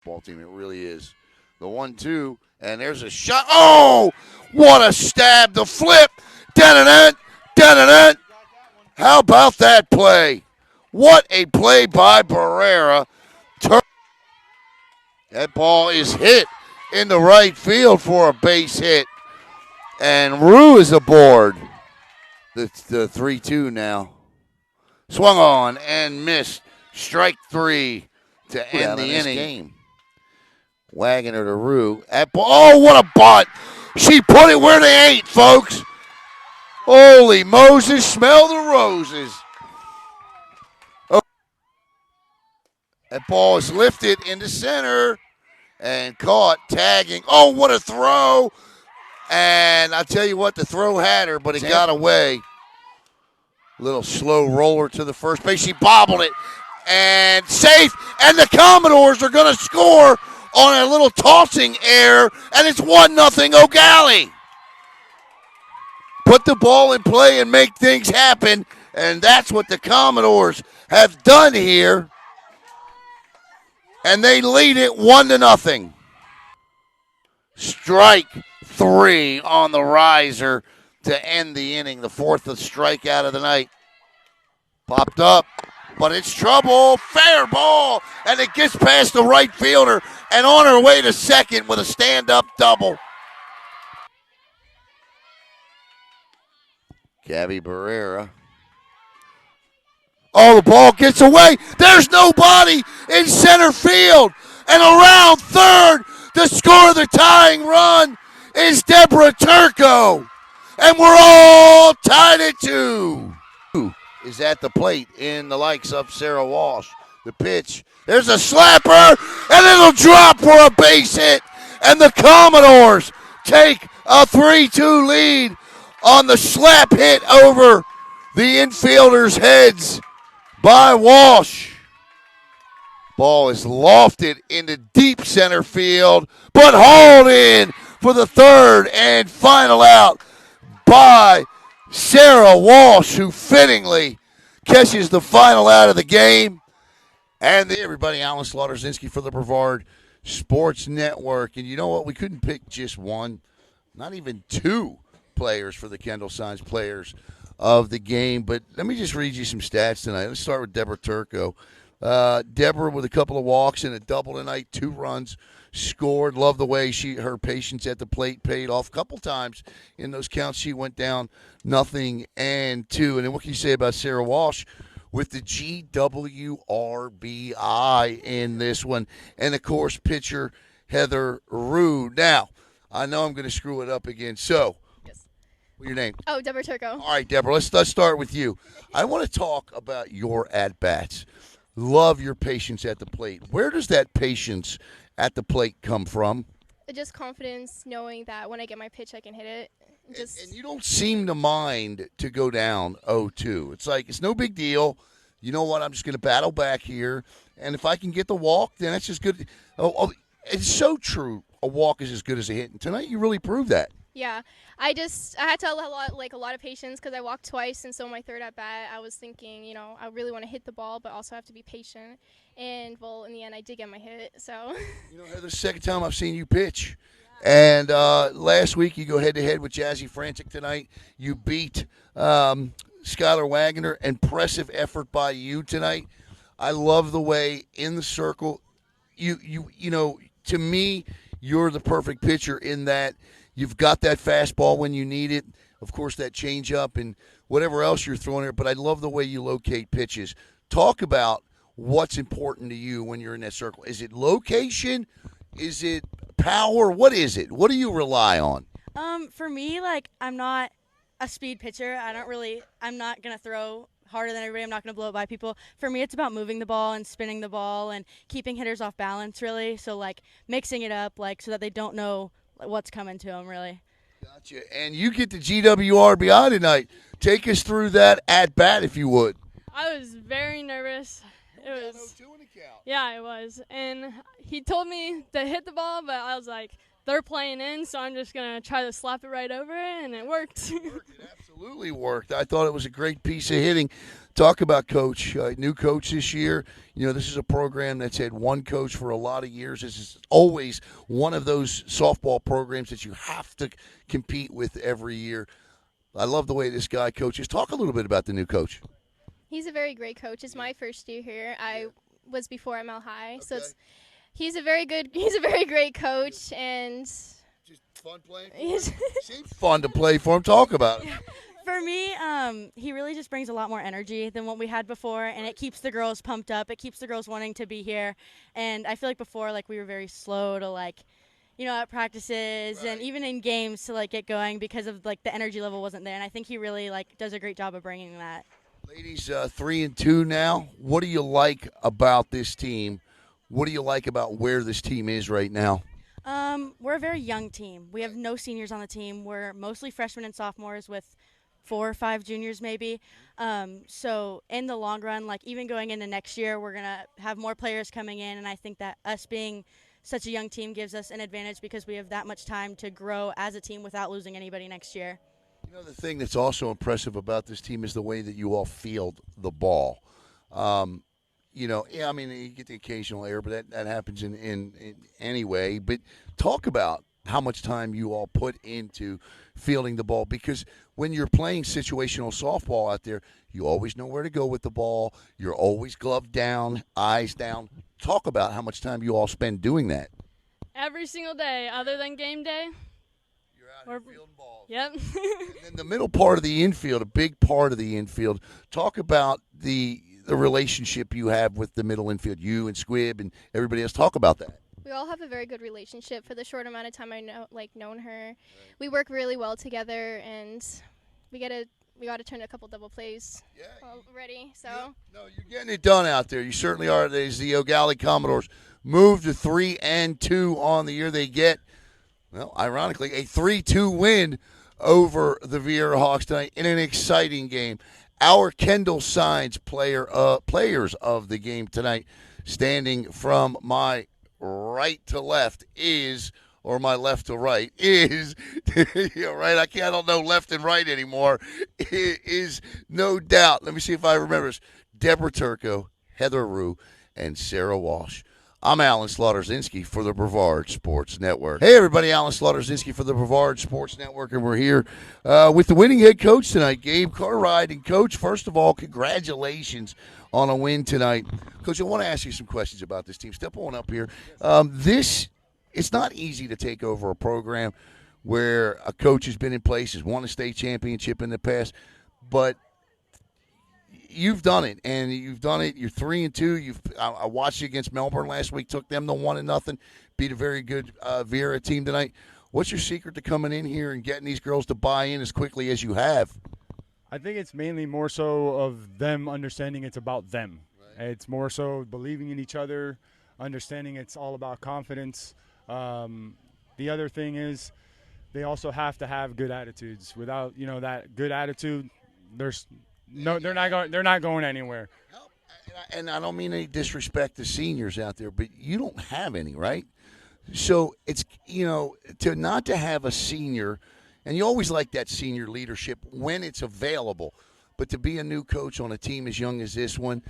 ball team. It really is. The 1-2, and there's a shot. Oh, what a stab. The flip. Da-da-da, da-da-da. How about that play? What a play by Viera. That ball is hit in the right field for a base hit. And Rue is aboard. The 3-2 now. Swung on and missed. Strike 3 to end the inning. Game. Wagner to Rue. Oh, what a bunt. She put it where they ain't, folks. Holy Moses, smell the roses. Oh. That ball is lifted into center and caught, tagging. Oh, what a throw. And I'll tell you what, the throw had her, but it got away. Little slow roller to the first base. She bobbled it. And safe. And the Commodores are going to score on a little tossing error. And it's 1-0 Eau Gallie. Put the ball in play and make things happen. And that's what the Commodores have done here. And they lead it 1-0. Strike 3 on the riser to end the inning. The fourth strikeout of the night. Popped up, but it's trouble. Fair ball, and it gets past the right fielder and on her way to second with a stand-up double. Gabby Viera. Oh, the ball gets away. There's nobody in center field. And around third to score the tying run is Deborah Turko. And we're all tied at 2. Is at the plate in the likes of Sara Walsh. The pitch. There's a slapper, and it'll drop for a base hit. And the Commodores take a 3-2 lead on the slap hit over the infielders' heads by Walsh. Ball is lofted into deep center field, but hauled in for the third and final out by Sara Walsh, who fittingly catches the final out of the game. And everybody, Alan Slaughter-Zinski for the Brevard Sports Network. And you know what? We couldn't pick just one, not even two players for the Kendall Signs Players of the Game. But let me just read you some stats tonight. Let's start with Deborah Turko. Deborah with a couple of walks and a double tonight, 2 runs scored. Love the way her patience at the plate paid off a couple times in those counts. She went down 0-2. And then what can you say about Sara Walsh with the GWRBI in this one? And of course, pitcher Heather Rue. Now, I know I'm going to screw it up again. So, yes. What's your name? Oh, Deborah Turko. All right, Deborah, let's start with you. I want to talk about your at-bats. Love your patience at the plate. Where does that patience at the plate come from? Just confidence, knowing that when I get my pitch, I can hit it. And you don't seem to mind to go down 0-2. It's like, it's no big deal. You know what? I'm just going to battle back here. And if I can get the walk, then that's just good. Oh, it's so true. A walk is as good as a hit. And tonight you really proved that. Yeah, I had to have a lot of patience because I walked twice, and so my third at bat, I was thinking, I really want to hit the ball, but also have to be patient. And well, in the end, I did get my hit. So. Heather, the second time I've seen you pitch, and last week you go head to head with Jazzy Frantic. Tonight you beat Skylar Wagner. Impressive effort by you tonight. I love the way in the circle. To me, you're the perfect pitcher in that. You've got that fastball when you need it. Of course, that changeup and whatever else you're throwing there. But I love the way you locate pitches. Talk about what's important to you when you're in that circle. Is it location? Is it power? What is it? What do you rely on? For me, I'm not a speed pitcher. I'm not going to throw harder than everybody. I'm not going to blow it by people. For me, it's about moving the ball and spinning the ball and keeping hitters off balance, really. So, mixing it up, so that they don't know what's coming to them, really. Gotcha. And you get the GWRBI tonight. Take us through that at-bat, if you would. I was very nervous. It was 0-2 in the count. Yeah, it was. And he told me to hit the ball, but I was like, they're playing in, so I'm just going to try to slap it right over it, and it worked. It absolutely worked. I thought it was a great piece of hitting. Talk about coach, new coach this year. You know, this is a program that's had one coach for a lot of years. This is always one of those softball programs that you have to compete with every year. I love the way this guy coaches. Talk a little bit about the new coach. He's a very great coach. It's my first year here. I was before ML High, so he's a very great coach, and just fun playing for him. Seems fun to play for him. Talk about it. For me, he really just brings a lot more energy than what we had before, and it keeps the girls pumped up. It keeps the girls wanting to be here, and I feel like before, like, we were very slow to, like, you know, at practices and even in games to, like, get going because of, like, the energy level wasn't there, and I think he really, like, does a great job of bringing that. Ladies, 3-2 now. What do you like about this team? What do you like about where this team is right now? We're a very young team. We have no seniors on the team. We're mostly freshmen and sophomores with 4 or 5 juniors maybe. So in the long run, like, even going into next year, we're going to have more players coming in, and I think that us being such a young team gives us an advantage because we have that much time to grow as a team without losing anybody next year. You know, the thing that's also impressive about this team is the way that you all field the ball. You know, yeah, I mean, you get the occasional error, but that happens in any way. But talk about how much time you all put into fielding the ball, because when you're playing situational softball out there, you always know where to go with the ball. You're always gloved down, eyes down. Talk about how much time you all spend doing that. Every single day, other than game day. You're out here fielding balls. Yep. And then the middle part of the infield, a big part of the infield. Talk about the relationship you have with the middle infield, you and Squibb and everybody else. Talk about that. we all have a very good relationship. For the short amount of time I known her, we work really well together, and we got to turn a couple double plays already. So no, you're getting it done out there. You certainly are. There's the Eau Gallie Commodores move to 3-2 on the year. They get, well, ironically, a 3-2 win over the Viera Hawks tonight in an exciting game. Our KENDAL Signs players of the game tonight, standing from my right to left is, or my left to right is, right? I don't know left and right anymore. It is no doubt. Let me see if I remember this. Deborah Turko, Heather Rue, and Sara Walsh. I'm Alan Slaughter-Zinski for the Brevard Sports Network. Hey, everybody, Alan Slaughter-Zinski for the Brevard Sports Network, and we're here with the winning head coach tonight, Gabe Caride. And, Coach, first of all, congratulations on a win tonight. Coach, I want to ask you some questions about this team. Step on up here. It's not easy to take over a program where a coach has been in place, has won a state championship in the past, but you've done it, and you've done it. You're 3-2. I watched you against Melbourne last week. Took them to 1-0. Beat a very good Viera team tonight. What's your secret to coming in here and getting these girls to buy in as quickly as you have? I think it's mainly more so of them understanding it's about them. Right. It's more so believing in each other, understanding it's all about confidence. The other thing is they also have to have good attitudes. Without that good attitude, they're not going anywhere. And I don't mean any disrespect to seniors out there, but you don't have any, right? So it's, to have a senior, and you always like that senior leadership when it's available, but to be a new coach on a team as young as this one,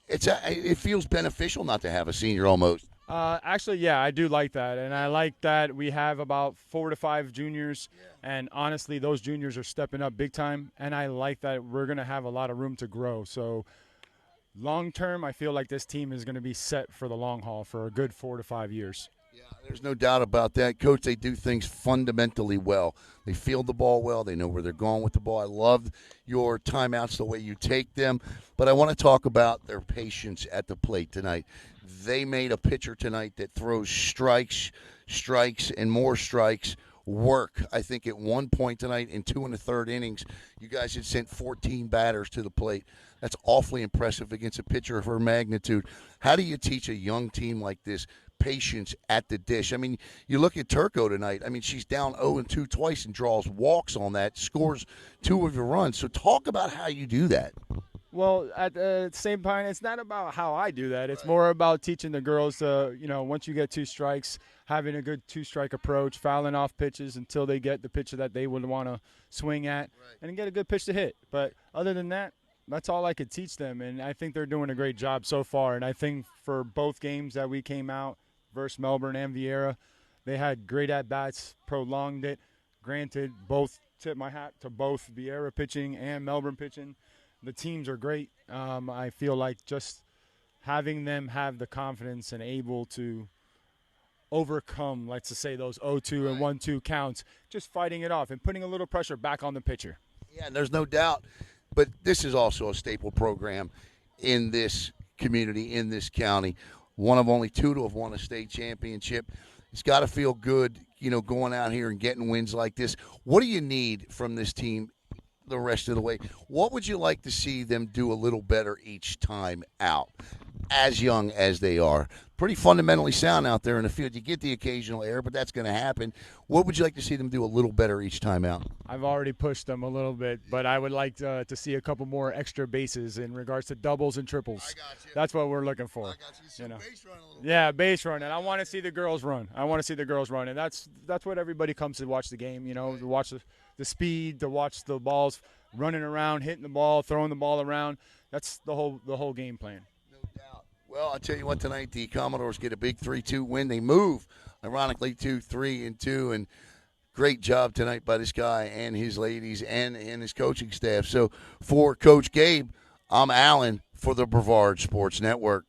it feels beneficial not to have a senior almost. Actually, yeah, I do like that, and I like that we have about 4 to 5 juniors, and honestly, those juniors are stepping up big time, and I like that we're going to have a lot of room to grow. So long term, I feel like this team is going to be set for the long haul for a good 4 to 5 years. Yeah, there's no doubt about that. Coach, they do things fundamentally well. They field the ball well. They know where they're going with the ball. I love your timeouts, the way you take them. But I want to talk about their patience at the plate tonight. They made a pitcher tonight that throws strikes, and more strikes work. I think at one point tonight in 2 1/3 innings, you guys had sent 14 batters to the plate. That's awfully impressive against a pitcher of her magnitude. How do you teach a young team like this patience at the dish? I mean, you look at Turko tonight. I mean, she's down 0-2 twice and draws walks on that, scores 2 of your runs. So talk about how you do that. Well, at the same time, it's not about how I do that. It's more about teaching the girls to, once you get 2 strikes, having a good 2-strike approach, fouling off pitches until they get the pitcher that they would want to swing at, and get a good pitch to hit. But other than that, that's all I could teach them, and I think they're doing a great job so far. And I think for both games that we came out versus Melbourne and Viera, they had great at-bats, prolonged it. Granted, both tip my hat to both Viera pitching and Melbourne pitching. The teams are great. I feel like just having them have the confidence and able to overcome, let's just say, those 0-2 and 1-2 counts, just fighting it off and putting a little pressure back on the pitcher. Yeah, and there's no doubt. But this is also a staple program in this community, in this county. One of only two to have won a state championship. It's got to feel good, going out here and getting wins like this. What do you need from this team the rest of the way? What would you like to see them do a little better each time out, as young as they are? Pretty fundamentally sound out there in the field. You get the occasional error, but that's going to happen. What would you like to see them do a little better each time out? I've already pushed them a little bit, but I would like to see a couple more extra bases in regards to doubles and triples. I got you. That's what we're looking for. I got you. So base run a little Yeah, base run, and I want to see the girls run. And that's what everybody comes to watch the game. To watch the speed, to watch the balls running around, hitting the ball, throwing the ball around. That's the whole game plan. No doubt. Well, I'll tell you what, tonight the Commodores get a big 3-2 win. They move, ironically, to 3-2, and great job tonight by this guy and his ladies and his coaching staff. So for Coach Gabe, I'm Alan for the Brevard Sports Network.